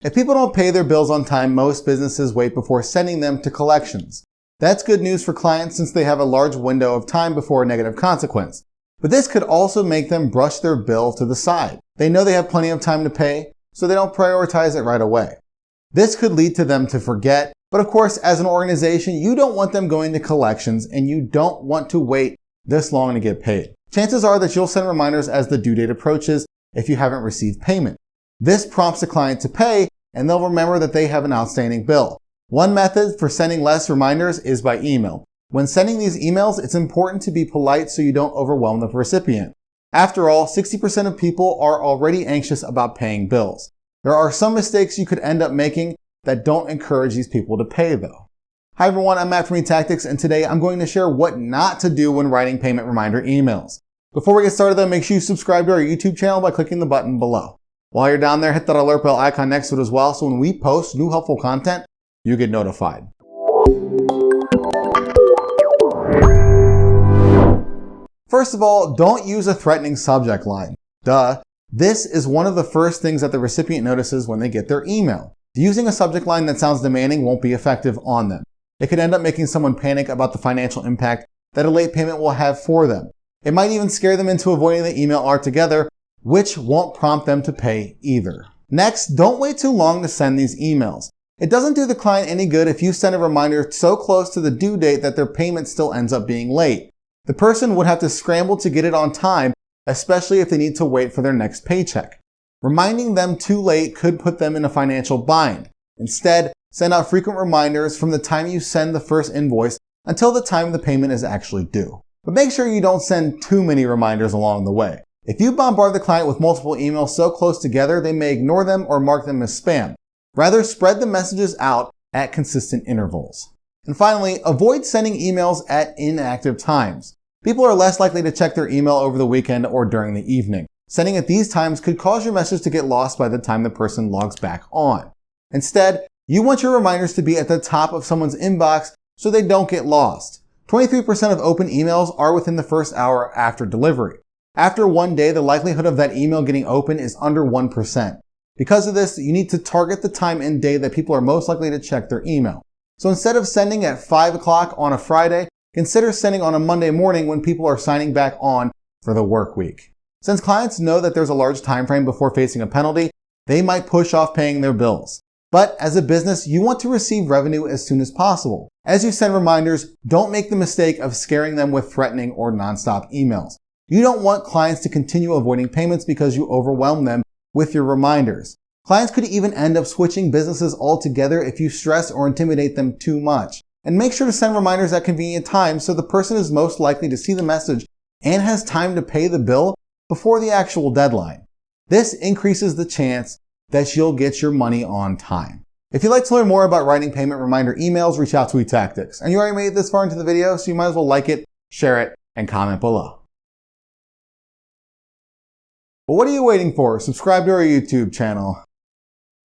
If people don't pay their bills on time, most businesses wait before sending them to collections. That's good news for clients since they have a large window of time before a negative consequence. But this could also make them brush their bill to the side. They know they have plenty of time to pay, so they don't prioritize it right away. This could lead to them to forget, but of course, as an organization, you don't want them going to collections and you don't want to wait this long to get paid. Chances are that you'll send reminders as the due date approaches if you haven't received payment. This prompts the client to pay, and they'll remember that they have an outstanding bill. One method for sending less reminders is by email. When sending these emails, it's important to be polite so you don't overwhelm the recipient. After all, 60% of people are already anxious about paying bills. There are some mistakes you could end up making that don't encourage these people to pay though. Hi everyone, I'm Matt from Tactics, and today I'm going to share what not to do when writing payment reminder emails. Before we get started though, make sure you subscribe to our YouTube channel by clicking the button below. While you're down there, hit that alert bell icon next to it as well, so when we post new helpful content, you get notified. First of all, don't use a threatening subject line. Duh. This is one of the first things that the recipient notices when they get their email. Using a subject line that sounds demanding won't be effective on them. It could end up making someone panic about the financial impact that a late payment will have for them. It might even scare them into avoiding the email altogether, which won't prompt them to pay either. Next, don't wait too long to send these emails. It doesn't do the client any good if you send a reminder so close to the due date that their payment still ends up being late. The person would have to scramble to get it on time, especially if they need to wait for their next paycheck. Reminding them too late could put them in a financial bind. Instead, send out frequent reminders from the time you send the first invoice until the time the payment is actually due. But make sure you don't send too many reminders along the way. If you bombard the client with multiple emails so close together, they may ignore them or mark them as spam. Rather, spread the messages out at consistent intervals. And finally, avoid sending emails at inactive times. People are less likely to check their email over the weekend or during the evening. Sending at these times could cause your message to get lost by the time the person logs back on. Instead, you want your reminders to be at the top of someone's inbox so they don't get lost. 23% of open emails are within the first hour after delivery. After one day, the likelihood of that email getting open is under 1%. Because of this, you need to target the time and day that people are most likely to check their email. So instead of sending at 5 o'clock on a Friday, consider sending on a Monday morning when people are signing back on for the work week. Since clients know that there's a large time frame before facing a penalty, they might push off paying their bills. But as a business, you want to receive revenue as soon as possible. As you send reminders, don't make the mistake of scaring them with threatening or nonstop emails. You don't want clients to continue avoiding payments because you overwhelm them with your reminders. Clients could even end up switching businesses altogether if you stress or intimidate them too much. And make sure to send reminders at convenient times so the person is most likely to see the message and has time to pay the bill before the actual deadline. This increases the chance that you'll get your money on time. If you'd like to learn more about writing payment reminder emails, reach out to eTactics. And you already made it this far into the video, so you might as well like it, share it, and comment below. But what are you waiting for? Subscribe to our YouTube channel.